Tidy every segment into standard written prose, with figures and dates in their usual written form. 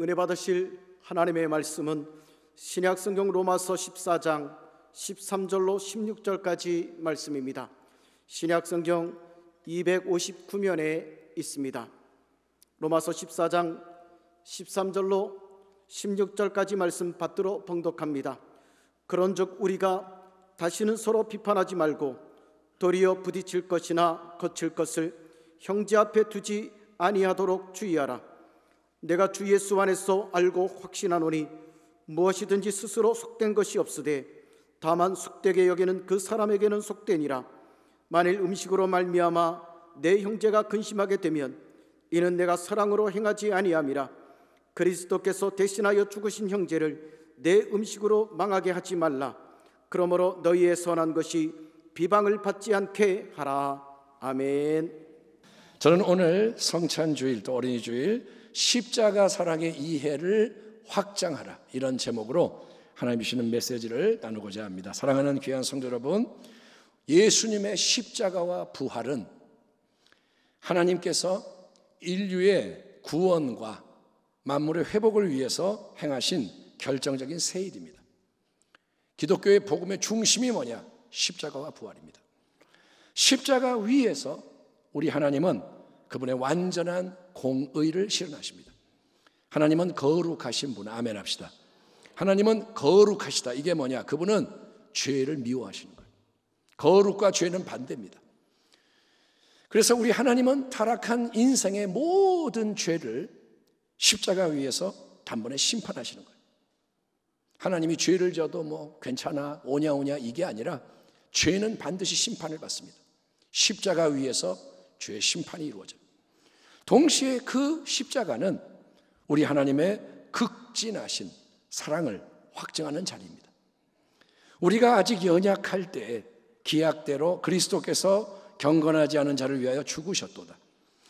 은혜 받으실 하나님의 말씀은 신약성경 로마서 14장 13절로 16절까지 말씀입니다. 신약성경 259면에 있습니다. 로마서 14장 13절로 16절까지 말씀 받들어 봉독합니다. 그런즉 우리가 다시는 서로 비판하지 말고 도리어 부딪힐 것이나 거칠 것을 형제 앞에 두지 아니하도록 주의하라. 내가 주 예수 안에서 알고 확신하노니 무엇이든지 스스로 속된 것이 없으되 다만 속되게 여기는 그 사람에게는 속되니라. 만일 음식으로 말미암아 내 형제가 근심하게 되면 이는 내가 사랑으로 행하지 아니함이라. 그리스도께서 대신하여 죽으신 형제를 내 음식으로 망하게 하지 말라. 그러므로 너희의 선한 것이 비방을 받지 않게 하라. 아멘. 저는 오늘 성찬주일 또 어린이 주일 십자가 사랑의 이해를 확장하라, 이런 제목으로 하나님 주시는 메시지를 나누고자 합니다. 사랑하는 귀한 성도 여러분, 예수님의 십자가와 부활은 하나님께서 인류의 구원과 만물의 회복을 위해서 행하신 결정적인 세일입니다. 기독교의 복음의 중심이 뭐냐? 십자가와 부활입니다. 십자가 위에서 우리 하나님은 그분의 완전한 공의를 실현하십니다. 하나님은 거룩하신 분, 아멘 합시다. 하나님은 거룩하시다. 이게 뭐냐? 그분은 죄를 미워하시는 거예요. 거룩과 죄는 반대입니다. 그래서 우리 하나님은 타락한 인생의 모든 죄를 십자가 위에서 단번에 심판하시는 거예요. 하나님이 죄를 져도 뭐 괜찮아, 오냐 이게 아니라 죄는 반드시 심판을 받습니다. 십자가 위에서 죄의 심판이 이루어져요. 동시에 그 십자가는 우리 하나님의 극진하신 사랑을 확증하는 자리입니다. 우리가 아직 연약할 때 기약대로 그리스도께서 경건하지 않은 자를 위하여 죽으셨도다.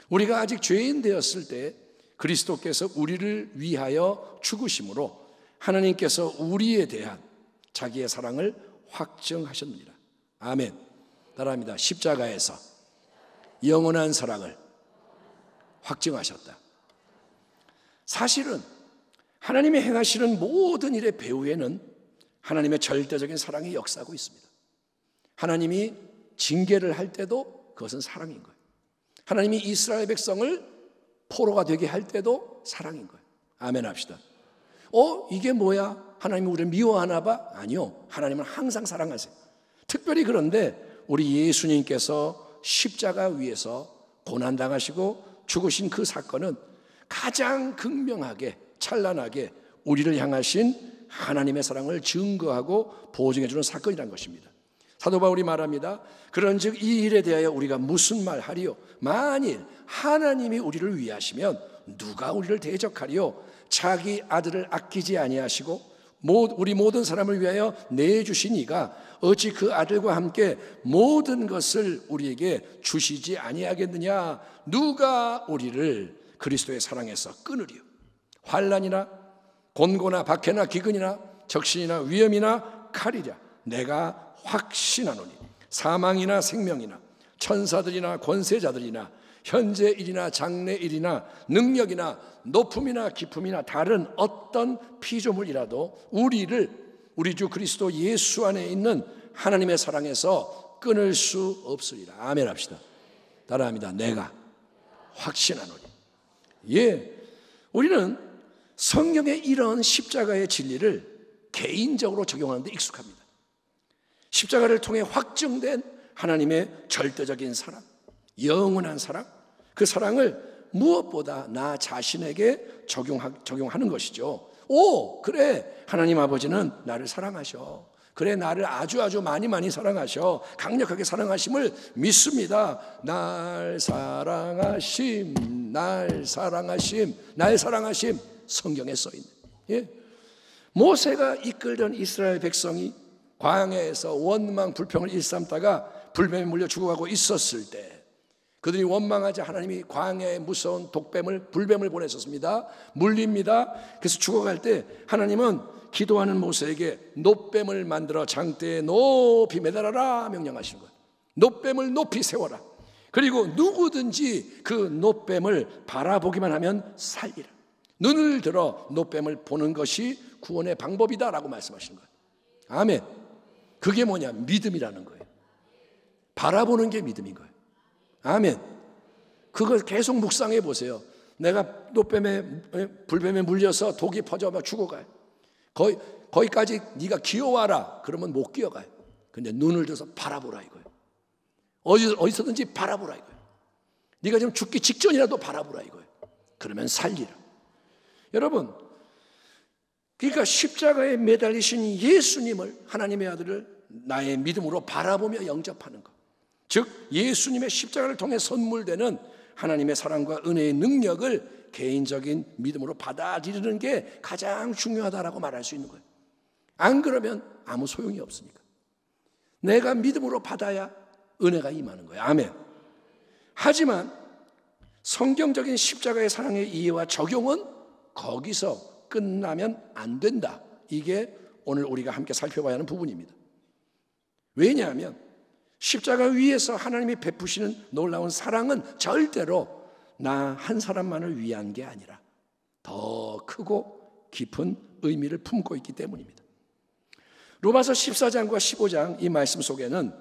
우리가 아직 죄인 되었을 때 그리스도께서 우리를 위하여 죽으심으로 하나님께서 우리에 대한 자기의 사랑을 확증하셨느니라. 아멘. 따라합니다. 십자가에서 영원한 사랑을 확증하셨다. 사실은 하나님이 행하시는 모든 일의 배후에는 하나님의 절대적인 사랑이 역사하고 있습니다. 하나님이 징계를 할 때도 그것은 사랑인 거예요. 하나님이 이스라엘 백성을 포로가 되게 할 때도 사랑인 거예요. 아멘 합시다. 이게 뭐야? 하나님이 우리를 미워하나 봐? 아니요. 하나님은 항상 사랑하세요. 특별히 그런데 우리 예수님께서 십자가 위에서 고난당하시고 죽으신 그 사건은 가장 극명하게 찬란하게 우리를 향하신 하나님의 사랑을 증거하고 보증해 주는 사건이라는 것입니다. 사도 바울이 말합니다. 그런즉 이 일에 대하여 우리가 무슨 말하리요? 만일 하나님이 우리를 위하시면 누가 우리를 대적하리요? 자기 아들을 아끼지 아니하시고 우리 모든 사람을 위하여 내주신 이가 어찌 그 아들과 함께 모든 것을 우리에게 주시지 아니하겠느냐? 누가 우리를 그리스도의 사랑에서 끊으리요? 환난이나 곤고나 박해나 기근이나 적신이나 위험이나 칼이랴. 내가 확신하노니 사망이나 생명이나 천사들이나 권세자들이나 현재 일이나 장래 일이나 능력이나 높음이나 깊음이나 다른 어떤 피조물이라도 우리 주 그리스도 예수 안에 있는 하나님의 사랑에서 끊을 수 없으리라. 아멘 합시다. 따라합니다. 내가 확신하노니. 우리는 성경의 이런 십자가의 진리를 개인적으로 적용하는 데 익숙합니다. 십자가를 통해 확증된 하나님의 절대적인 사랑, 영원한 사랑, 그 사랑을 무엇보다 나 자신에게 적용하는 것이죠. 그래, 하나님 아버지는 나를 사랑하셔. 그래, 나를 아주 많이 사랑하셔. 강력하게 사랑하심을 믿습니다. 날 사랑하심 성경에 써있네. 모세가 이끌던 이스라엘 백성이 광야에서 원망 불평을 일삼다가 불뱀에 물려 죽어가고 있었을 때 그들이 원망하자 하나님이 광야에 무서운 불뱀을 보내셨습니다. 물립니다. 그래서 죽어갈 때 하나님은 기도하는 모세에게 놋뱀을 만들어 장대에 높이 매달아라 명령하시는 거예요. 놋뱀을 높이 세워라. 그리고 누구든지 그 놋뱀을 바라보기만 하면 살리라. 눈을 들어 노뱀을 보는 것이 구원의 방법이다라고 말씀하시는 거예요. 아멘. 그게 뭐냐? 믿음이라는 거예요. 바라보는 게 믿음인 거예요. 아멘. 그걸 계속 묵상해 보세요. 내가 불뱀에 물려서 독이 퍼져 막 죽어가요. 거기까지 네가 기어와라. 그러면 못 기어가요. 근데 눈을 들어서 바라보라 이거예요. 어디서든지 바라보라 이거예요. 네가 지금 죽기 직전이라도 바라보라 이거예요. 그러면 살리라. 여러분, 그러니까 십자가에 매달리신 예수님을, 하나님의 아들을 나의 믿음으로 바라보며 영접하는 것, 즉 예수님의 십자가를 통해 선물되는 하나님의 사랑과 은혜의 능력을 개인적인 믿음으로 받아들이는 게 가장 중요하다라고 말할 수 있는 거예요. 안 그러면 아무 소용이 없으니까. 내가 믿음으로 받아야 은혜가 임하는 거예요. 아멘. 하지만 성경적인 십자가의 사랑의 이해와 적용은 거기서 끝나면 안 된다. 이게 오늘 우리가 함께 살펴봐야 하는 부분입니다. 왜냐하면 십자가 위에서 하나님이 베푸시는 놀라운 사랑은 절대로 나 한 사람만을 위한 게 아니라 더 크고 깊은 의미를 품고 있기 때문입니다. 로마서 14장과 15장 이 말씀 속에는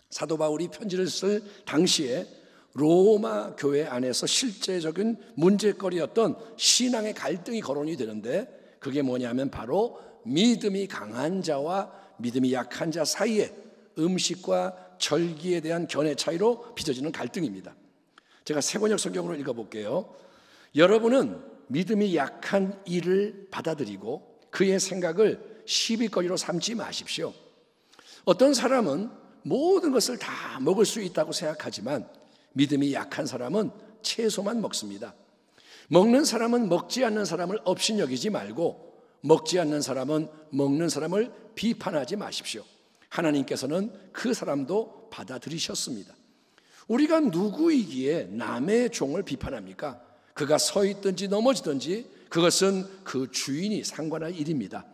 사도 바울이 편지를 쓸 당시에 로마 교회 안에서 실제적인 문제거리였던 신앙의 갈등이 거론이 되는데, 그게 뭐냐면 바로 믿음이 강한 자와 믿음이 약한 자 사이에 음식과 절기에 대한 견해 차이로 빚어지는 갈등입니다. 제가 세번역 성경으로 읽어볼게요. 여러분은 믿음이 약한 이를 받아들이고 그의 생각을 시비거리로 삼지 마십시오. 어떤 사람은 모든 것을 다 먹을 수 있다고 생각하지만 믿음이 약한 사람은 채소만 먹습니다. 먹는 사람은 먹지 않는 사람을 업신여기지 말고 먹지 않는 사람은 먹는 사람을 비판하지 마십시오. 하나님께서는 그 사람도 받아들이셨습니다. 우리가 누구이기에 남의 종을 비판합니까? 그가 서 있든지 넘어지든지 그것은 그 주인이 상관할 일입니다.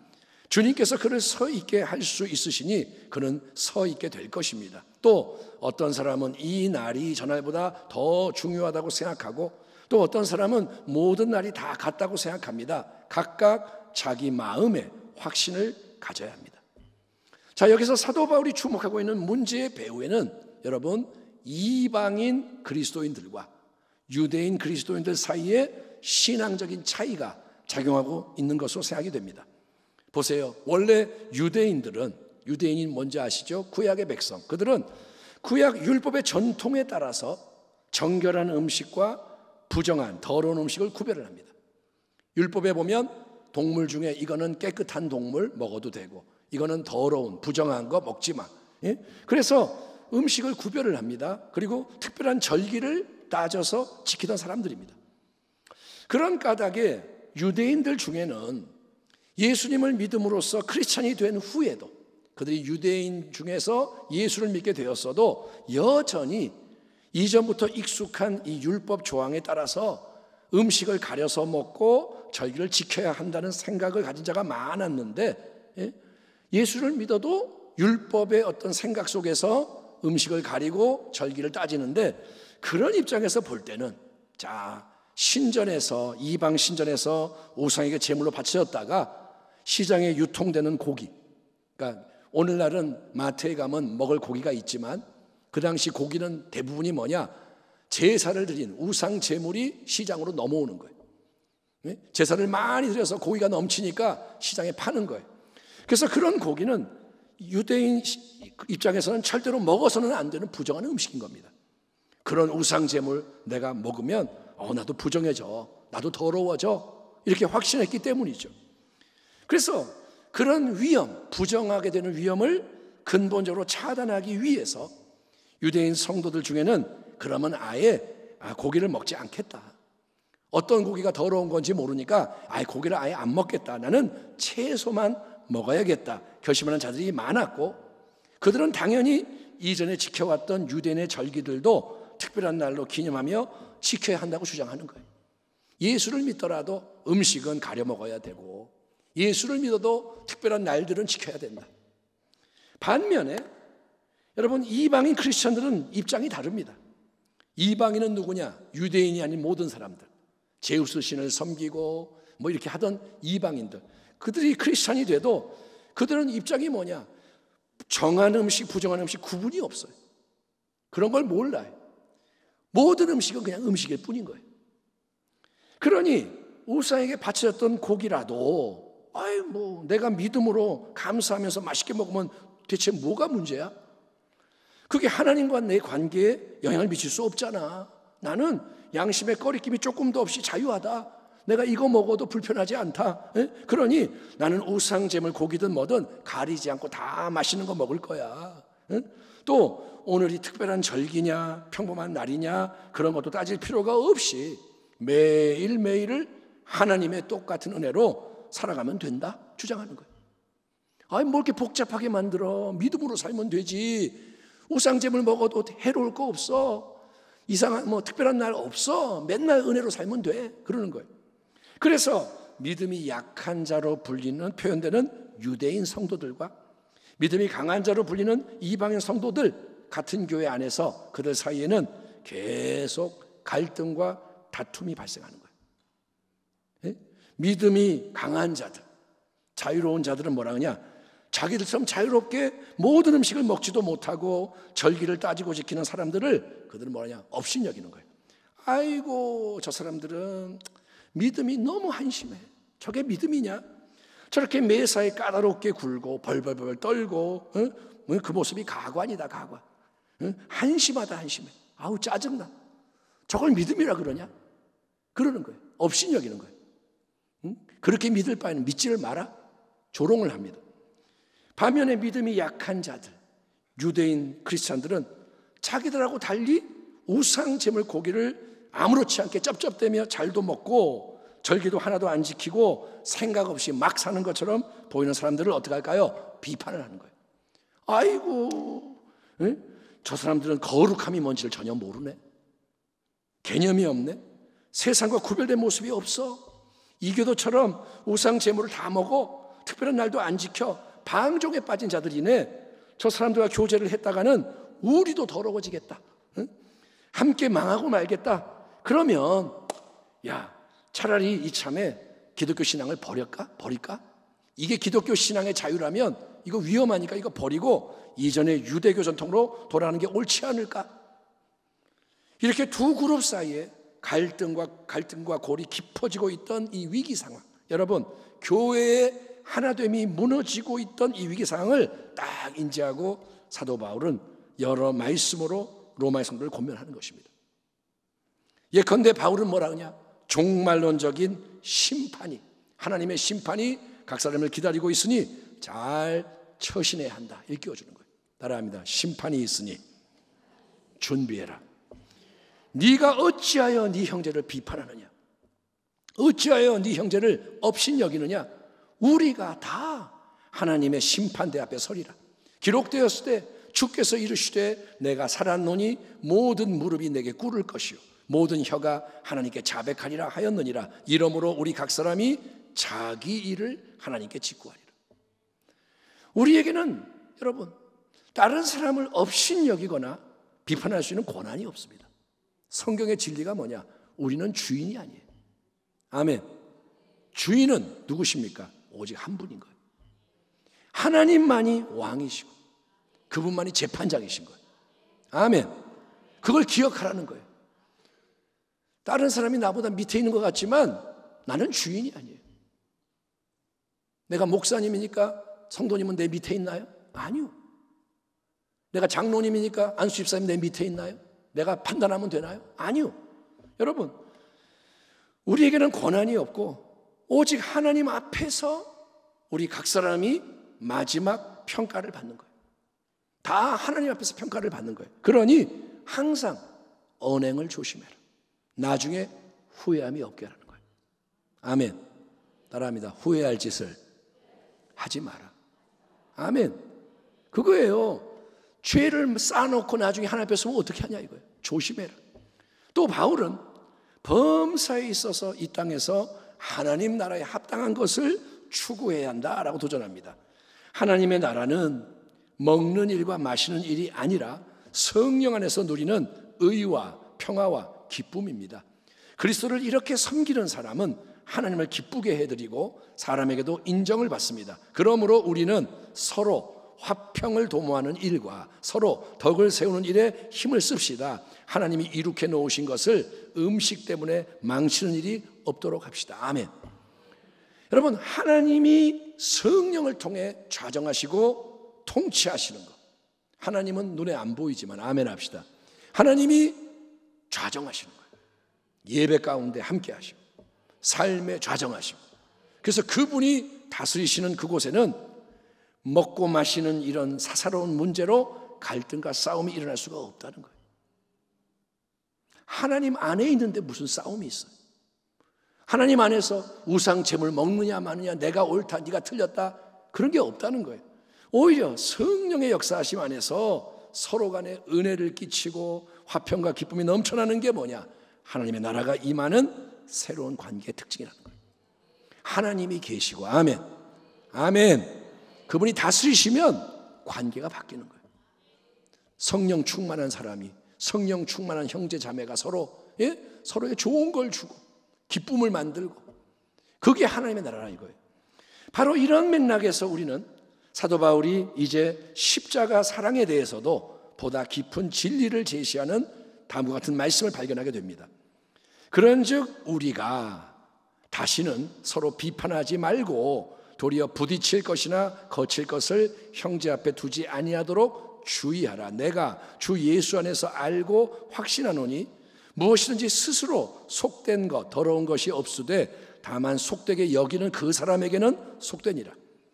주님께서 그를 서 있게 할 수 있으시니 그는 서 있게 될 것입니다. 또 어떤 사람은 이 날이 전날보다 더 중요하다고 생각하고, 또 어떤 사람은 모든 날이 다 같다고 생각합니다. 각각 자기 마음에 확신을 가져야 합니다. 자, 여기서 사도 바울이 주목하고 있는 문제의 배후에는 여러분, 이방인 그리스도인들과 유대인 그리스도인들 사이에 신앙적인 차이가 작용하고 있는 것으로 생각이 됩니다. 보세요. 원래 유대인이 뭔지 아시죠? 구약의 백성. 그들은 구약 율법의 전통에 따라서 정결한 음식과 부정한 더러운 음식을 구별을 합니다. 율법에 보면 동물 중에 이거는 깨끗한 동물 먹어도 되고 이거는 더러운 부정한 거 먹지 마. 그래서 음식을 구별을 합니다. 그리고 특별한 절기를 따져서 지키던 사람들입니다. 그런 까닭에 유대인들 중에는 예수님을 믿음으로써 크리스찬이 된 후에도 그들이 유대인 중에서 예수를 믿게 되었어도 여전히 이전부터 익숙한 이 율법 조항에 따라서 음식을 가려서 먹고 절기를 지켜야 한다는 생각을 가진 자가 많았는데, 예수를 믿어도 율법의 어떤 생각 속에서 음식을 가리고 절기를 따지는데, 그런 입장에서 볼 때는 자, 신전에서 이방 신전에서 우상에게 제물로 바쳐졌다가 시장에 유통되는 고기, 그러니까 오늘날은 마트에 가면 먹을 고기가 있지만 그 당시 고기는 대부분이 뭐냐? 제사를 드린 우상 제물이 시장으로 넘어오는 거예요. 제사를 많이 드려서 고기가 넘치니까 시장에 파는 거예요. 그래서 그런 고기는 유대인 입장에서는 절대로 먹어서는 안 되는 부정한 음식인 겁니다. 그런 우상 제물 내가 먹으면 나도 부정해져, 나도 더러워져, 이렇게 확신했기 때문이죠. 그래서 그런 위험, 부정하게 되는 위험을 근본적으로 차단하기 위해서 유대인 성도들 중에는 그러면 아예 고기를 먹지 않겠다. 어떤 고기가 더러운 건지 모르니까 고기를 아예 안 먹겠다. 나는 채소만 먹어야겠다. 결심하는 자들이 많았고, 그들은 당연히 이전에 지켜왔던 유대인의 절기들도 특별한 날로 기념하며 지켜야 한다고 주장하는 거예요. 예수를 믿더라도 음식은 가려 먹어야 되고, 예수를 믿어도 특별한 날들은 지켜야 된다. 반면에 여러분, 이방인 크리스천들은 입장이 다릅니다. 이방인은 누구냐? 유대인이 아닌 모든 사람들. 제우스 신을 섬기고 뭐 이렇게 하던 이방인들, 그들이 크리스찬이 돼도 그들은 입장이 뭐냐? 정한 음식, 부정한 음식 구분이 없어요. 그런 걸 몰라요. 모든 음식은 그냥 음식일 뿐인 거예요. 그러니 우상에게 바쳐졌던 고기라도 내가 믿음으로 감사하면서 맛있게 먹으면 대체 뭐가 문제야? 그게 하나님과 내 관계에 영향을 미칠 수 없잖아. 나는 양심의 꺼리낌이 조금도 없이 자유하다. 내가 이거 먹어도 불편하지 않다. 그러니 나는 우상제물 고기든 뭐든 가리지 않고 다 맛있는 거 먹을 거야. 또 오늘이 특별한 절기냐 평범한 날이냐 그런 것도 따질 필요가 없이 매일매일을 하나님의 똑같은 은혜로 살아가면 된다 주장하는 거예요. 뭐 이렇게 복잡하게 만들어. 믿음으로 살면 되지. 우상제물 먹어도 해로울 거 없어. 이상한 특별한 날 없어. 맨날 은혜로 살면 돼. 그러는 거예요. 그래서 믿음이 약한 자로 불리는 표현되는 유대인 성도들과 믿음이 강한 자로 불리는 이방인 성도들 같은 교회 안에서 그들 사이에는 계속 갈등과 다툼이 발생하는 거예요. 믿음이 강한 자들, 자유로운 자들은 뭐라 하냐? 자기들처럼 자유롭게 모든 음식을 먹지도 못하고 절기를 따지고 지키는 사람들을 그들은 뭐라 하냐? 업신여기는 거예요. 아이고 저 사람들은 믿음이 너무 한심해. 저게 믿음이냐? 저렇게 매사에 까다롭게 굴고 벌벌벌 떨고 그 모습이 가관이다 가관. 한심하다 한심해. 아우 짜증나. 저걸 믿음이라 그러냐? 그러는 거예요. 업신여기는 거예요. 그렇게 믿을 바에는 믿지를 마라. 조롱을 합니다. 반면에 믿음이 약한 자들, 유대인 크리스찬들은 자기들하고 달리 우상 제물 고기를 아무렇지 않게 쩝쩝대며 잘도 먹고 절기도 하나도 안 지키고 생각 없이 막 사는 것처럼 보이는 사람들을 어떻게 할까요? 비판을 하는 거예요. 아이고, 저 사람들은 거룩함이 뭔지를 전혀 모르네. 개념이 없네. 세상과 구별된 모습이 없어. 이교도처럼 우상 제물을 다 먹어. 특별한 날도 안 지켜. 방종에 빠진 자들이네. 저 사람들과 교제를 했다가는 우리도 더러워지겠다. 함께 망하고 말겠다. 그러면 차라리 이참에 기독교 신앙을 버릴까? 이게 기독교 신앙의 자유라면 이거 위험하니까 이거 버리고 이전의 유대교 전통으로 돌아가는 게 옳지 않을까? 이렇게 두 그룹 사이에 갈등과 골이 깊어지고 있던 이 위기 상황, 여러분 교회의 하나됨이 무너지고 있던 이 위기 상황을 딱 인지하고 사도 바울은 여러 말씀으로 로마의 성도를 권면하는 것입니다. 예컨대 바울은 뭐라 하냐? 종말론적인 심판이, 하나님의 심판이 각 사람을 기다리고 있으니 잘 처신해야 한다. 일깨워주는 거예요. 따라합니다. 심판이 있으니 준비해라. 네가 어찌하여 네 형제를 비판하느냐? 어찌하여 네 형제를 업신여기느냐? 우리가 다 하나님의 심판대 앞에 서리라. 기록되었을 때 주께서 이르시되 내가 살았노니 모든 무릎이 내게 꿇을 것이요 모든 혀가 하나님께 자백하리라 하였느니라. 이러므로 우리 각 사람이 자기 일을 하나님께 직구하리라. 우리에게는 여러분 다른 사람을 업신여기거나 비판할 수 있는 권한이 없습니다. 성경의 진리가 뭐냐? 우리는 주인이 아니에요. 아멘. 주인은 누구십니까? 오직 한 분인 거예요. 하나님만이 왕이시고 그분만이 재판장이신 거예요. 아멘. 그걸 기억하라는 거예요. 다른 사람이 나보다 밑에 있는 것 같지만 나는 주인이 아니에요. 내가 목사님이니까 성도님은 내 밑에 있나요? 아니요. 내가 장로님이니까 안수 집사님 내 밑에 있나요? 내가 판단하면 되나요? 아니요. 여러분, 우리에게는 권한이 없고 오직 하나님 앞에서 우리 각 사람이 마지막 평가를 받는 거예요. 다 하나님 앞에서 평가를 받는 거예요. 그러니 항상 언행을 조심해라. 나중에 후회함이 없게 하라는 거예요. 아멘. 따라합니다. 후회할 짓을 하지 마라. 아멘. 그거예요. 죄를 쌓아놓고 나중에 하나님 앞에 서면 어떻게 하냐 이거예요. 조심해라. 또 바울은 범사에 있어서 이 땅에서 하나님 나라에 합당한 것을 추구해야 한다라고 도전합니다. 하나님의 나라는 먹는 일과 마시는 일이 아니라 성령 안에서 누리는 의와 평화와 기쁨입니다. 그리스도를 이렇게 섬기는 사람은 하나님을 기쁘게 해드리고 사람에게도 인정을 받습니다. 그러므로 우리는 서로 화평을 도모하는 일과 서로 덕을 세우는 일에 힘을 씁시다. 하나님이 이룩해 놓으신 것을 음식 때문에 망치는 일이 없도록 합시다. 아멘. 여러분, 하나님이 성령을 통해 좌정하시고 통치하시는 것, 하나님은 눈에 안 보이지만 아멘 합시다. 하나님이 좌정하시는 거예요. 예배 가운데 함께 하시고 삶에 좌정하시고, 그래서 그분이 다스리시는 그곳에는 먹고 마시는 이런 사사로운 문제로 갈등과 싸움이 일어날 수가 없다는 거예요. 하나님 안에 있는데 무슨 싸움이 있어요? 하나님 안에서 우상 제물 먹느냐 마느냐, 내가 옳다 네가 틀렸다, 그런 게 없다는 거예요. 오히려 성령의 역사하심 안에서 서로 간에 은혜를 끼치고 화평과 기쁨이 넘쳐나는 게 뭐냐? 하나님의 나라가 임하는 새로운 관계의 특징이라는 거예요. 하나님이 계시고, 아멘, 아멘, 그분이 다스리시면 관계가 바뀌는 거예요. 성령 충만한 사람이, 성령 충만한 형제 자매가 서로에 좋은 걸 주고 기쁨을 만들고, 그게 하나님의 나라라 이거예요. 바로 이런 맥락에서 우리는 사도 바울이 이제 십자가 사랑에 대해서도 보다 깊은 진리를 제시하는 다음과 같은 말씀을 발견하게 됩니다. 그런즉 우리가 다시는 서로 비판하지 말고 도리어 부딪힐 것이나 거칠 것을 형제 앞에 두지 아니하도록 주의하라. 내가 주 예수 안에서 알고 확신하노니 무엇이든지 스스로 속된 것, 더러운 것이 없으되 다만 속되게 여기는 그 사람에게는 속되니라.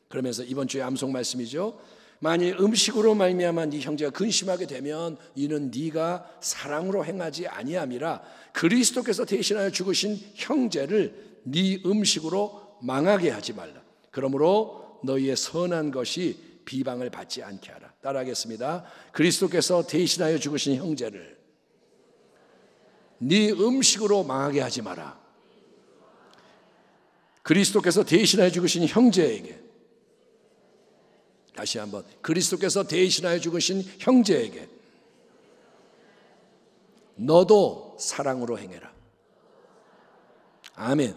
그러면서 이번 주에 암송 말씀이죠. 만일 음식으로 말미암아 네 형제가 근심하게 되면 이는 네가 사랑으로 행하지 아니함이라. 그리스도께서 대신하여 죽으신 형제를 네 음식으로 망하게 하지 말라. 그러므로 너희의 선한 것이 비방을 받지 않게 하라. 따라하겠습니다. 그리스도께서 대신하여 죽으신 형제를 네 음식으로 망하게 하지 마라. 그리스도께서 대신하여 죽으신 형제에게, 다시 한번, 그리스도께서 대신하여 죽으신 형제에게 너도 사랑으로 행해라. 아멘.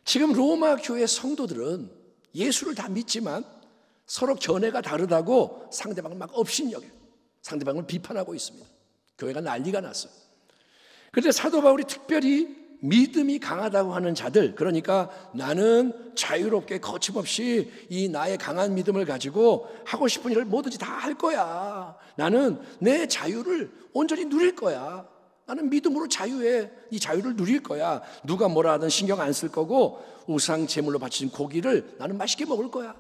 지금 로마 교회 성도들은 예수를 다 믿지만 서로 견해가 다르다고 상대방을 막 업신여겨요. 상대방을 비판하고 있습니다. 교회가 난리가 났어요. 그런데 사도 바울이 특별히 믿음이 강하다고 하는 자들, 그러니까 나는 자유롭게 거침없이 이 나의 강한 믿음을 가지고 하고 싶은 일을 뭐든지 다 할 거야. 나는 내 자유를 온전히 누릴 거야. 나는 믿음으로 자유해. 이 자유를 누릴 거야. 누가 뭐라 하든 신경 안 쓸 거고 우상 제물로 바친 고기를 나는 맛있게 먹을 거야.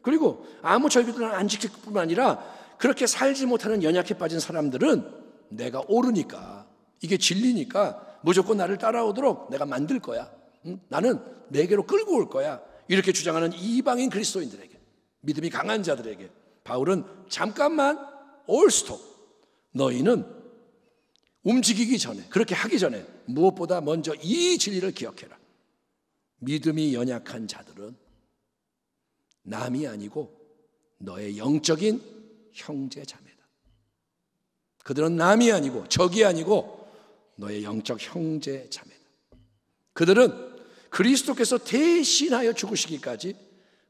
그리고 아무 절기도 나는 안 지킬 뿐만 아니라 그렇게 살지 못하는 연약해 빠진 사람들은 내가 옳으니까, 이게 진리니까 무조건 나를 따라오도록 내가 만들 거야. 나는 내게로 끌고 올 거야. 이렇게 주장하는 이방인 그리스도인들에게, 믿음이 강한 자들에게 바울은 잠깐만 올스톱, 너희는 움직이기 전에, 그렇게 하기 전에 무엇보다 먼저 이 진리를 기억해라. 믿음이 연약한 자들은 남이 아니고 너의 영적인 형제 자매다. 그들은 남이 아니고 적이 아니고 너의 영적 형제 자매다. 그들은 그리스도께서 대신하여 죽으시기까지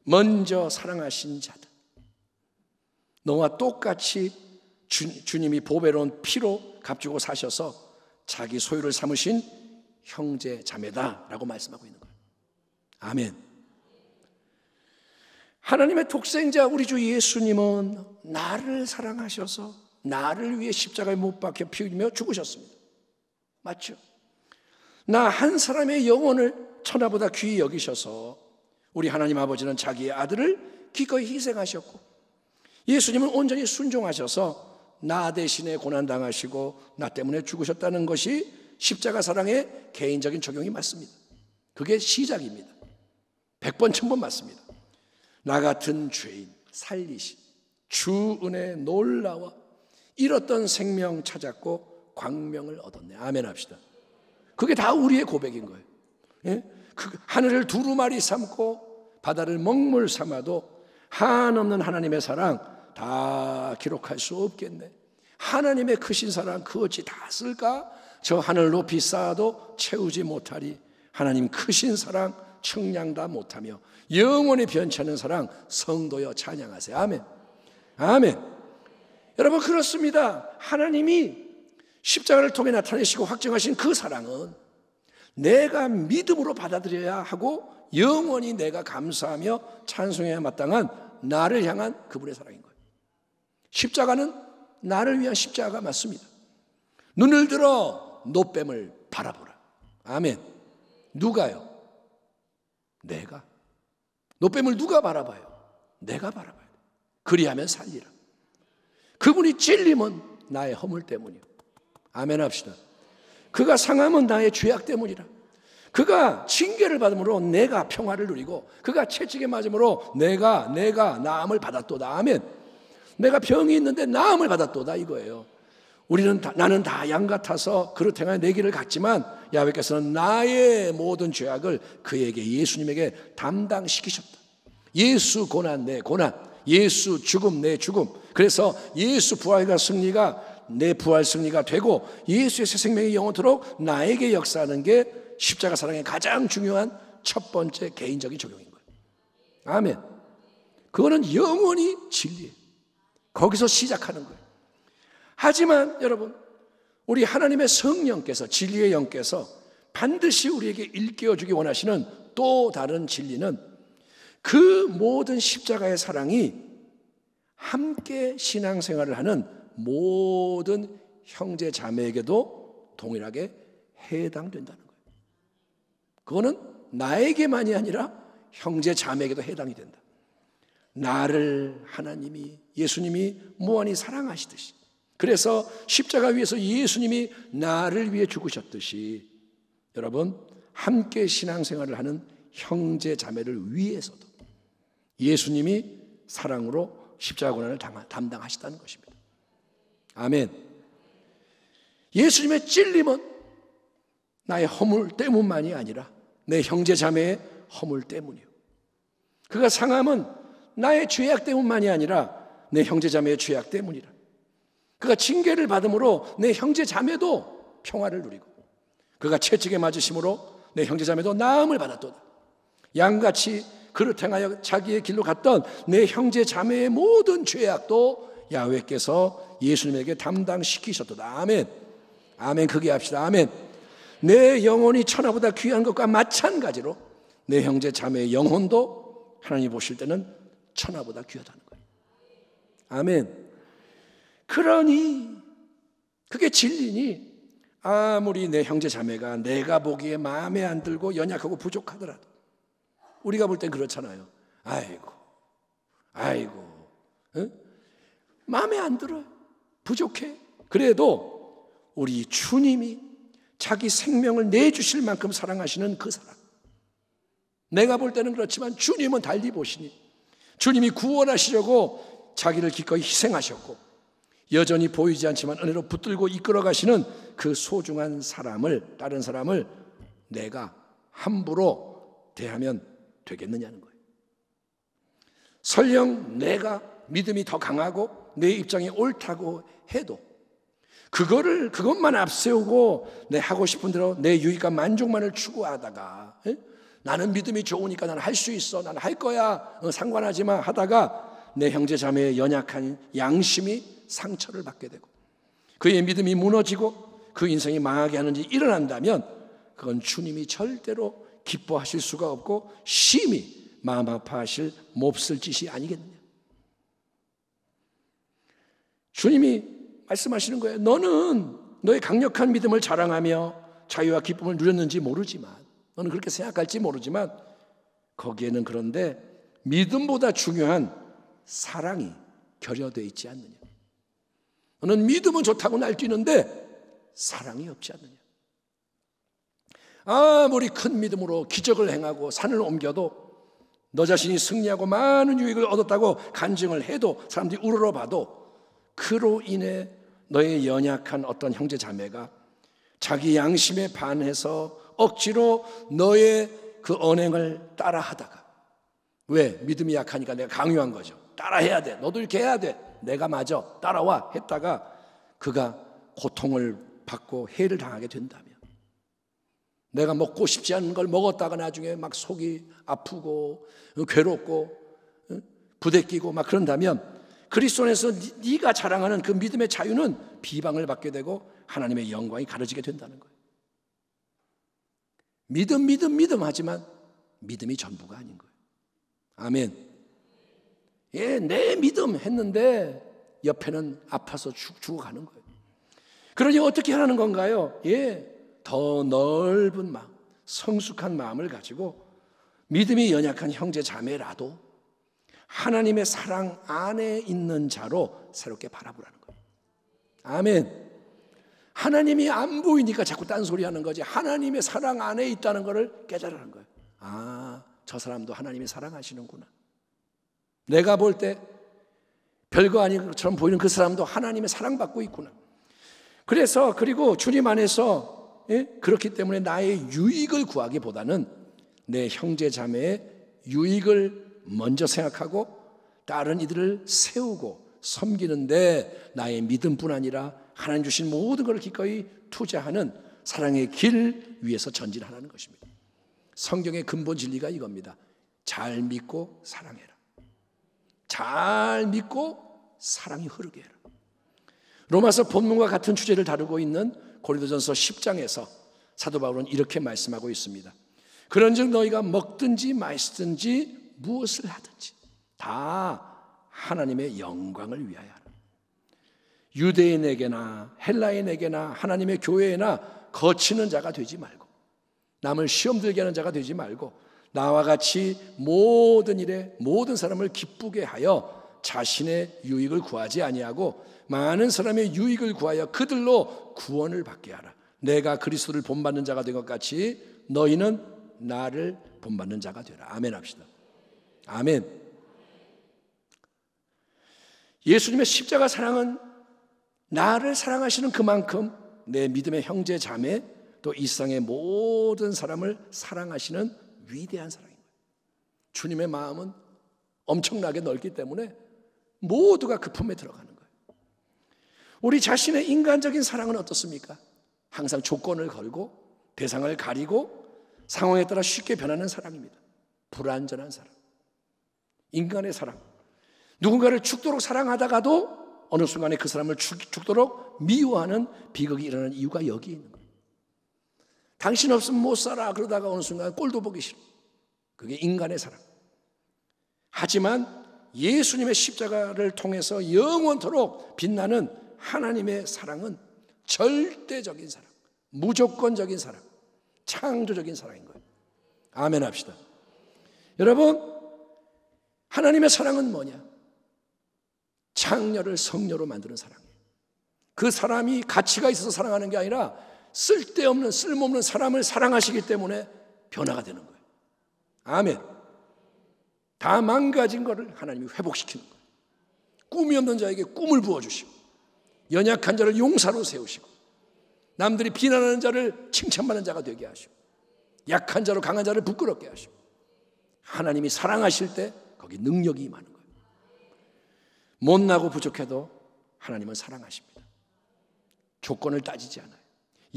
먼저 사랑하신 자들, 너와 똑같이 주님이 보배로운 피로 값주고 사셔서 자기 소유를 삼으신 형제 자매다라고 말씀하고 있는 거예요. 아멘. 하나님의 독생자 우리 주 예수님은 나를 사랑하셔서 나를 위해 십자가에 못 박혀 피 흘리며 죽으셨습니다. 맞죠? 나 한 사람의 영혼을 천하보다 귀히 여기셔서 우리 하나님 아버지는 자기의 아들을 기꺼이 희생하셨고, 예수님은 온전히 순종하셔서 나 대신에 고난당하시고 나 때문에 죽으셨다는 것이 십자가 사랑의 개인적인 적용이 맞습니다. 그게 시작입니다. 100번 1000번 맞습니다. 나 같은 죄인 살리신 주 은혜 놀라워 잃었던 생명 찾았고 광명을 얻었네. 아멘 합시다. 그게 다 우리의 고백인 거예요. 예? 하늘을 두루마리 삼고 바다를 먹물 삼아도 한없는 하나님의 사랑 다 기록할 수 없겠네. 하나님의 크신 사랑 그 어찌 다 쓸까? 저 하늘 높이 쌓아도 채우지 못하리. 하나님 크신 사랑 청량다 못하며 영원히 변치 않는 사랑 성도여 찬양하세요. 아멘. 아멘. 여러분, 그렇습니다. 하나님이 십자가를 통해 나타내시고 확증하신 그 사랑은 내가 믿음으로 받아들여야 하고 영원히 내가 감사하며 찬송해야 마땅한 나를 향한 그분의 사랑인 거예요. 십자가는 나를 위한 십자가가 맞습니다. 눈을 들어 노뱀을 바라보라. 아멘. 누가요? 내가. 노뱀을 누가 바라봐요? 내가 바라봐야 돼. 그리하면 살리라. 그분이 찔림은 나의 허물 때문이요. 아멘 합시다. 그가 상함은 나의 죄악 때문이라. 그가 징계를 받음으로 내가 평화를 누리고 그가 채찍에 맞음으로 내가 나음을 받았도다. 아멘. 내가 병이 있는데 나음을 받았도다 이거예요. 나는 다 양 같아서 그릇 행하여 내 길을 갔지만 야훼께서는 나의 모든 죄악을 그에게 예수님에게 담당시키셨다. 예수 고난 내 고난, 예수 죽음 내 죽음. 그래서 예수 부활과 승리가 내 부활 승리가 되고 예수의 새 생명이 영원토록 나에게 역사하는 게 십자가 사랑의 가장 중요한 첫 번째 개인적인 적용인 거예요. 아멘. 그거는 영원히 진리예요. 거기서 시작하는 거예요. 하지만 여러분, 우리 하나님의 성령께서, 진리의 영께서 반드시 우리에게 일깨워주기 원하시는 또 다른 진리는 그 모든 십자가의 사랑이 함께 신앙생활을 하는 모든 형제 자매에게도 동일하게 해당된다는 거예요. 그거는 나에게만이 아니라 형제 자매에게도 해당이 된다. 나를 하나님이, 예수님이 무한히 사랑하시듯이, 그래서 십자가 위에서 예수님이 나를 위해 죽으셨듯이 여러분, 함께 신앙생활을 하는 형제 자매를 위해서도 예수님이 사랑으로 십자가 고난을 담당하시다는 것입니다. 아멘. 예수님의 찔림은 나의 허물 때문만이 아니라 내 형제 자매의 허물 때문이요. 그가 상함은 나의 죄악 때문만이 아니라 내 형제 자매의 죄악 때문이라. 그가 징계를 받음으로 내 형제 자매도 평화를 누리고 그가 채찍에 맞으심으로 내 형제 자매도 나음을 받았도다. 양같이 그릇 행하여 자기의 길로 갔던 내 형제 자매의 모든 죄악도 야훼께서 예수님에게 담당시키셨도다. 아멘. 아멘. 크게 합시다. 아멘. 내 영혼이 천하보다 귀한 것과 마찬가지로 내 형제 자매의 영혼도 하나님 보실 때는 천하보다 귀하다는 거예요. 아멘. 그러니 그게 진리니 아무리 내 형제 자매가 내가 보기에 마음에 안 들고 연약하고 부족하더라도 우리가 볼 땐 그렇잖아요. 아이고 응? 마음에 안 들어요. 부족해. 그래도 우리 주님이 자기 생명을 내주실 만큼 사랑하시는 그 사랑, 내가 볼 때는 그렇지만 주님은 달리 보시니 주님이 구원하시려고 자기를 기꺼이 희생하셨고 여전히 보이지 않지만 은혜로 붙들고 이끌어 가시는 그 소중한 사람을, 다른 사람을 내가 함부로 대하면 되겠느냐는 거예요. 설령 내가 믿음이 더 강하고 내 입장이 옳다고 해도 그것만 앞세우고 내 하고 싶은 대로 내 유익과 만족만을 추구하다가 나는 믿음이 좋으니까 나는 할 수 있어, 나는 할 거야, 상관하지 마 하다가 내 형제 자매의 연약한 양심이 상처를 받게 되고 그의 믿음이 무너지고 그 인생이 망하게 하는 일이 일어난다면 그건 주님이 절대로 기뻐하실 수가 없고 심히 마음 아파하실 몹쓸 짓이 아니겠느냐. 주님이 말씀하시는 거예요. 너는 너의 강력한 믿음을 자랑하며 자유와 기쁨을 누렸는지 모르지만, 너는 그렇게 생각할지 모르지만 거기에는 그런데 믿음보다 중요한 사랑이 결여되어 있지 않느냐. 너는 믿음은 좋다고 날뛰는데 사랑이 없지 않느냐. 아무리 큰 믿음으로 기적을 행하고 산을 옮겨도 너 자신이 승리하고 많은 유익을 얻었다고 간증을 해도 사람들이 우러러봐도 그로 인해 너의 연약한 어떤 형제 자매가 자기 양심에 반해서 억지로 너의 그 언행을 따라하다가, 왜? 믿음이 약하니까 내가 강요한 거죠. 따라해야 돼. 너도 이렇게 해야 돼. 내가 맞아. 따라와. 했다가 그가 고통을 받고 해를 당하게 된다면, 내가 먹고 싶지 않은 걸 먹었다가 나중에 막 속이 아프고 괴롭고 부대끼고 막 그런다면, 그리스도 안에서 네가 자랑하는 그 믿음의 자유는 비방을 받게 되고 하나님의 영광이 가려지게 된다는 거예요. 믿음 하지만 믿음이 전부가 아닌 거예요. 아멘. 예, 내 믿음 했는데 옆에는 아파서 죽어가는 거예요. 그러니 어떻게 하라는 건가요? 예, 더 넓은 마음, 성숙한 마음을 가지고 믿음이 연약한 형제 자매라도 하나님의 사랑 안에 있는 자로 새롭게 바라보라는 거예요. 아멘. 하나님이 안 보이니까 자꾸 딴소리 하는 거지, 하나님의 사랑 안에 있다는 것을 깨달으라는 거예요. 아, 저 사람도 하나님이 사랑하시는구나. 내가 볼 때 별거 아닌 것처럼 보이는 그 사람도 하나님의 사랑받고 있구나. 그래서 그리고 주님 안에서, 예? 그렇기 때문에 나의 유익을 구하기보다는 내 형제 자매의 유익을 먼저 생각하고 다른 이들을 세우고 섬기는데 나의 믿음뿐 아니라 하나님 주신 모든 것을 기꺼이 투자하는 사랑의 길 위에서 전진하라는 것입니다. 성경의 근본 진리가 이겁니다. 잘 믿고 사랑해라. 잘 믿고 사랑이 흐르게 해라. 로마서 본문과 같은 주제를 다루고 있는 고린도전서 10장에서 사도 바울은 이렇게 말씀하고 있습니다. 그런즉 너희가 먹든지 마시든지 무엇을 하든지 다 하나님의 영광을 위하여 하라. 유대인에게나 헬라인에게나 하나님의 교회에나 거치는 자가 되지 말고, 남을 시험 들게 하는 자가 되지 말고, 나와 같이 모든 일에 모든 사람을 기쁘게 하여 자신의 유익을 구하지 아니하고 많은 사람의 유익을 구하여 그들로 구원을 받게 하라. 내가 그리스도를 본받는 자가 된 것 같이 너희는 나를 본받는 자가 되라. 아멘 합시다. 아멘. 예수님의 십자가 사랑은 나를 사랑하시는 그만큼 내 믿음의 형제 자매 또 이 세상의 모든 사람을 사랑하시는 위대한 사랑인 거예요. 주님의 마음은 엄청나게 넓기 때문에 모두가 그 품에 들어가는 거예요. 우리 자신의 인간적인 사랑은 어떻습니까? 항상 조건을 걸고 대상을 가리고 상황에 따라 쉽게 변하는 사랑입니다. 불완전한 사랑, 인간의 사랑. 누군가를 죽도록 사랑하다가도 어느 순간에 그 사람을 죽도록 미워하는 비극이 일어나는 이유가 여기에 있는 거예요. 당신 없으면 못 살아 그러다가 어느 순간 꼴도 보기 싫어. 그게 인간의 사랑. 하지만 예수님의 십자가를 통해서 영원토록 빛나는 하나님의 사랑은 절대적인 사랑, 무조건적인 사랑, 창조적인 사랑인 거예요. 아멘 합시다. 여러분, 하나님의 사랑은 뭐냐? 창녀를 성녀로 만드는 사랑이에요. 그 사람이 가치가 있어서 사랑하는 게 아니라 쓸데없는 쓸모없는 사람을 사랑하시기 때문에 변화가 되는 거예요. 아멘. 다 망가진 것을 하나님이 회복시키는 거예요. 꿈이 없는 자에게 꿈을 부어주시고, 연약한 자를 용사로 세우시고, 남들이 비난하는 자를 칭찬받는 자가 되게 하시고, 약한 자로 강한 자를 부끄럽게 하시고, 하나님이 사랑하실 때 거기 능력이 임하는 거예요. 못나고 부족해도 하나님은 사랑하십니다. 조건을 따지지 않아요.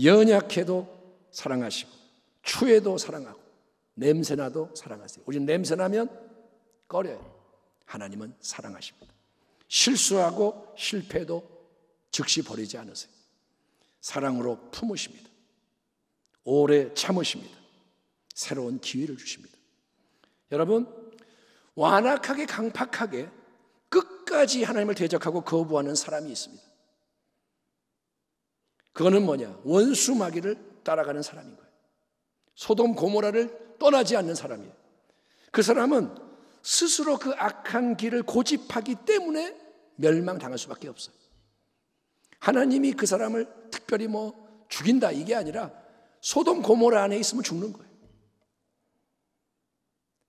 연약해도 사랑하시고, 추해도 사랑하고, 냄새나도 사랑하세요. 우리는 냄새나면 꺼려요. 하나님은 사랑하십니다. 실수하고 실패도 즉시 버리지 않으세요. 사랑으로 품으십니다. 오래 참으십니다. 새로운 기회를 주십니다. 여러분, 완악하게 강팍하게 끝까지 하나님을 대적하고 거부하는 사람이 있습니다. 그거는 뭐냐? 원수 마귀를 따라가는 사람인 거예요. 소돔 고모라를 떠나지 않는 사람이에요. 그 사람은 스스로 그 악한 길을 고집하기 때문에 멸망당할 수밖에 없어요. 하나님이 그 사람을 특별히 죽인다 이게 아니라 소돔 고모라 안에 있으면 죽는 거예요.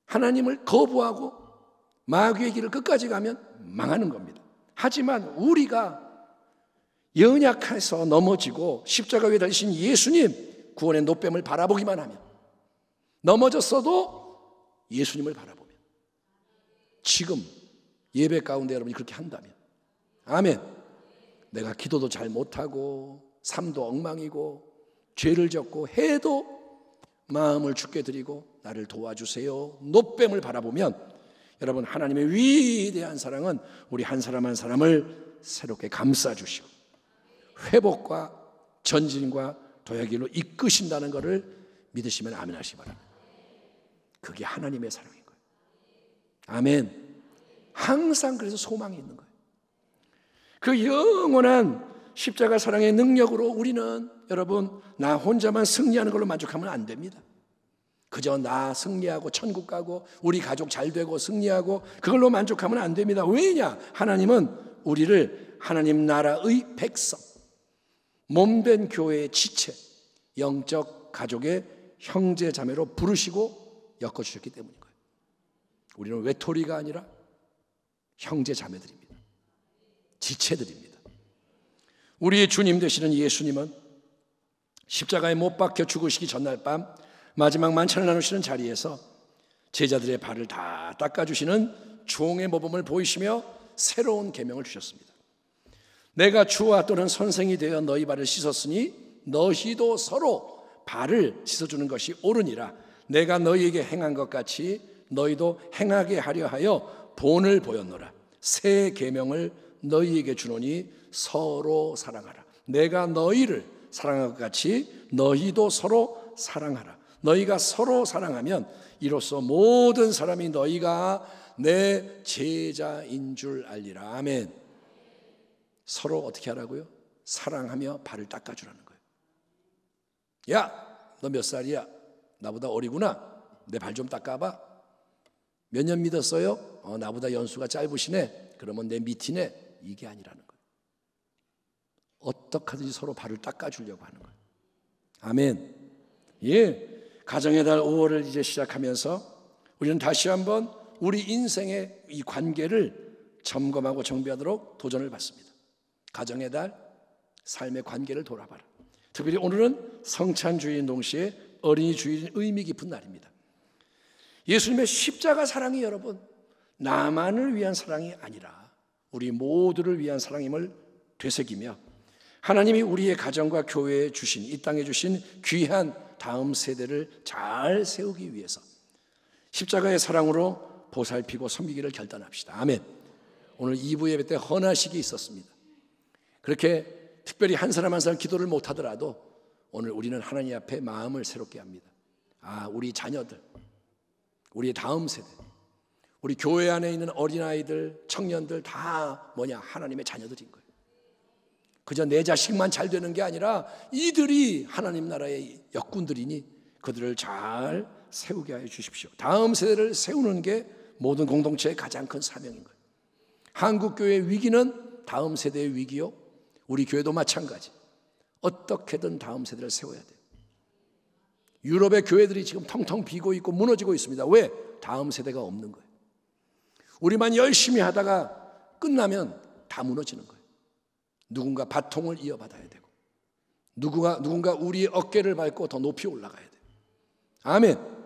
하나님을 거부하고 마귀의 길을 끝까지 가면 망하는 겁니다. 하지만 우리가 연약해서 넘어지고 십자가 위에 달리신 예수님 구원의 노뱀을 바라보기만 하면, 넘어졌어도 예수님을 바라보면, 지금 예배 가운데 여러분이 그렇게 한다면, 아멘. 내가 기도도 잘 못하고 삶도 엉망이고 죄를 졌고 해도 마음을 주께 드리고 나를 도와주세요 노뱀을 바라보면 여러분, 하나님의 위대한 사랑은 우리 한 사람 한 사람을 새롭게 감싸주시고 회복과 전진과 도약길로 이끄신다는 것을 믿으시면 아멘 하시기 바랍니다. 그게 하나님의 사랑인 거예요. 아멘. 항상 그래서 소망이 있는 거예요. 그 영원한 십자가 사랑의 능력으로 우리는 여러분, 나 혼자만 승리하는 걸로 만족하면 안 됩니다. 그저 나 승리하고 천국 가고 우리 가족 잘 되고 승리하고 그걸로 만족하면 안 됩니다. 왜냐? 하나님은 우리를 하나님 나라의 백성, 몸된 교회의 지체, 영적 가족의 형제 자매로 부르시고 엮어주셨기 때문인 거예요. 우리는 외톨이가 아니라 형제 자매들입니다. 지체들입니다. 우리의 주님 되시는 예수님은 십자가에 못 박혀 죽으시기 전날 밤 마지막 만찬을 나누시는 자리에서 제자들의 발을 다 닦아주시는 종의 모범을 보이시며 새로운 계명을 주셨습니다. 내가 주와 또는 선생이 되어 너희 발을 씻었으니 너희도 서로 발을 씻어주는 것이 옳으니라. 내가 너희에게 행한 것 같이 너희도 행하게 하려 하여 본을 보였노라. 새 계명을 너희에게 주노니 서로 사랑하라. 내가 너희를 사랑한 것 같이 너희도 서로 사랑하라. 너희가 서로 사랑하면 이로써 모든 사람이 너희가 내 제자인 줄 알리라. 아멘. 서로 어떻게 하라고요? 사랑하며 발을 닦아주라는 거예요. 야, 너 몇 살이야? 나보다 어리구나. 내 발 좀 닦아봐. 몇 년 믿었어요? 나보다 연수가 짧으시네. 그러면 내 밑이네. 이게 아니라는 거예요. 어떻게 하든지 서로 발을 닦아주려고 하는 거예요. 아멘. 예. 가정의 달 5월을 이제 시작하면서 우리는 다시 한번 우리 인생의 이 관계를 점검하고 정비하도록 도전을 받습니다. 가정의 달, 삶의 관계를 돌아봐라. 특별히 오늘은 성찬주일인 동시에 어린이 주일인 의미 깊은 날입니다. 예수님의 십자가 사랑이 여러분, 나만을 위한 사랑이 아니라 우리 모두를 위한 사랑임을 되새기며 하나님이 우리의 가정과 교회에 주신, 이 땅에 주신 귀한 다음 세대를 잘 세우기 위해서 십자가의 사랑으로 보살피고 섬기기를 결단합시다. 아멘. 오늘 2부 예배 때 헌화식이 있었습니다. 그렇게 특별히 한 사람 한 사람 기도를 못하더라도 오늘 우리는 하나님 앞에 마음을 새롭게 합니다. 우리 자녀들, 우리의 다음 세대, 우리 교회 안에 있는 어린아이들, 청년들 다 하나님의 자녀들인 거예요. 그저 내 자식만 잘 되는 게 아니라 이들이 하나님 나라의 역군들이니 그들을 잘 세우게 하여 주십시오. 다음 세대를 세우는 게 모든 공동체의 가장 큰 사명인 거예요. 한국교회의 위기는 다음 세대의 위기요, 우리 교회도 마찬가지. 어떻게든 다음 세대를 세워야 돼요. 유럽의 교회들이 지금 텅텅 비고 있고 무너지고 있습니다. 왜? 다음 세대가 없는 거예요. 우리만 열심히 하다가 끝나면 다 무너지는 거예요. 누군가 바통을 이어받아야 되고 누군가 우리의 어깨를 밟고 더 높이 올라가야 돼요. 아멘.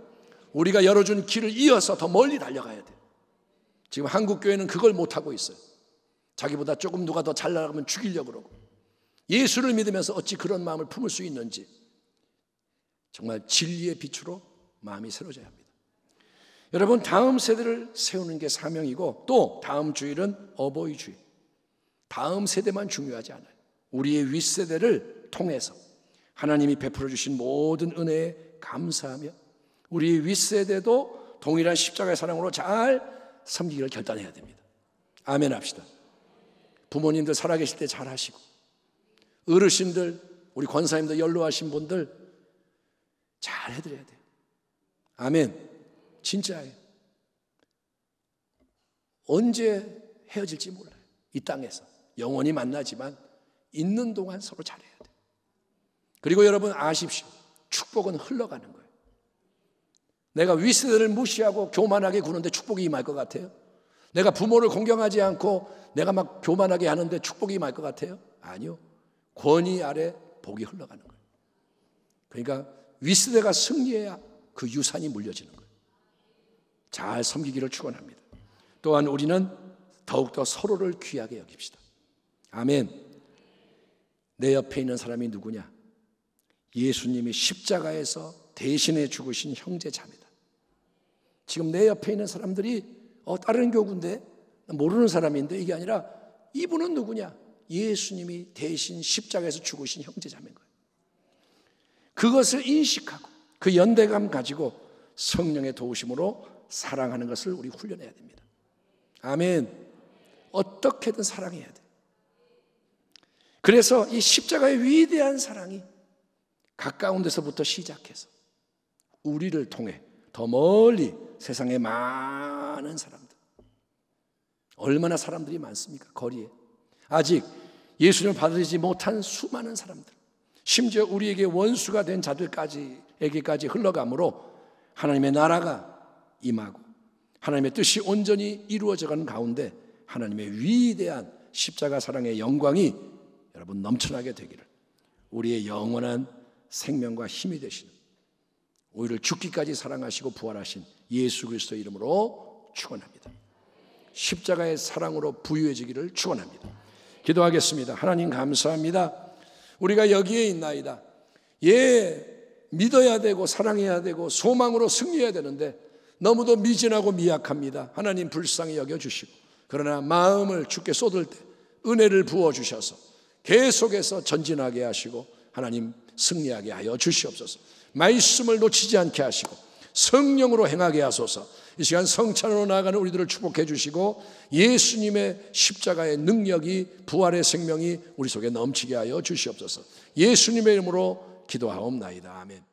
우리가 열어준 길을 이어서 더 멀리 달려가야 돼요. 지금 한국교회는 그걸 못하고 있어요. 자기보다 조금 누가 더 잘 나가면 죽이려고 그러고, 예수를 믿으면서 어찌 그런 마음을 품을 수 있는지 정말 진리의 빛으로 마음이 새로져야 합니다. 여러분, 다음 세대를 세우는 게 사명이고, 또 다음 주일은 어버이 주일. 다음 세대만 중요하지 않아요. 우리의 윗세대를 통해서 하나님이 베풀어 주신 모든 은혜에 감사하며 우리 윗세대도 동일한 십자가의 사랑으로 잘 섬기기를 결단해야 됩니다. 아멘 합시다. 부모님들 살아계실 때 잘 하시고, 어르신들, 우리 권사님들 연로하신 분들 잘 해드려야 돼요. 아멘. 진짜예요. 언제 헤어질지 몰라요. 이 땅에서 영원히 만나지만 있는 동안 서로 잘해야 돼요. 그리고 여러분 아십시오. 축복은 흘러가는 거예요. 내가 윗세대를 무시하고 교만하게 구는데 축복이 임할 것 같아요? 내가 부모를 공경하지 않고 내가 막 교만하게 하는데 축복이 임할 것 같아요? 아니요. 권위 아래 복이 흘러가는 거예요. 그러니까 윗세대가 승리해야 그 유산이 물려지는 거예요. 잘 섬기기를 축원합니다. 또한 우리는 더욱더 서로를 귀하게 여깁시다. 아멘. 내 옆에 있는 사람이 누구냐? 예수님이 십자가에서 대신해 죽으신 형제자매다. 지금 내 옆에 있는 사람들이 다른 교구인데 모르는 사람인데, 이게 아니라 이분은 누구냐? 예수님이 대신 십자가에서 죽으신 형제자매인 거예요. 그것을 인식하고 그 연대감 가지고 성령의 도우심으로 사랑하는 것을 우리 훈련해야 됩니다. 아멘. 어떻게든 사랑해야 돼. 그래서 이 십자가의 위대한 사랑이 가까운 데서부터 시작해서 우리를 통해 더 멀리 세상의 많은 사람들, 얼마나 사람들이 많습니까? 거리에 아직 예수님을 받아들이지 못한 수많은 사람들, 심지어 우리에게 원수가 된 자들에게까지 흘러가므로 하나님의 나라가 임하고 하나님의 뜻이 온전히 이루어져가는 가운데 하나님의 위대한 십자가 사랑의 영광이 여러분 넘쳐나게 되기를, 우리의 영원한 생명과 힘이 되시는, 우리를 죽기까지 사랑하시고 부활하신 예수 그리스도의 이름으로 축원합니다. 십자가의 사랑으로 부유해지기를 축원합니다. 기도하겠습니다. 하나님 감사합니다. 우리가 여기에 있나이다. 믿어야 되고 사랑해야 되고 소망으로 승리해야 되는데 너무도 미진하고 미약합니다. 하나님 불쌍히 여겨주시고, 그러나 마음을 주께 쏟을 때 은혜를 부어주셔서 계속해서 전진하게 하시고 하나님 승리하게 하여 주시옵소서. 말씀을 놓치지 않게 하시고 성령으로 행하게 하소서. 이 시간 성찬으로 나아가는 우리들을 축복해 주시고 예수님의 십자가의 능력이, 부활의 생명이 우리 속에 넘치게 하여 주시옵소서. 예수님의 이름으로 기도하옵나이다. 아멘.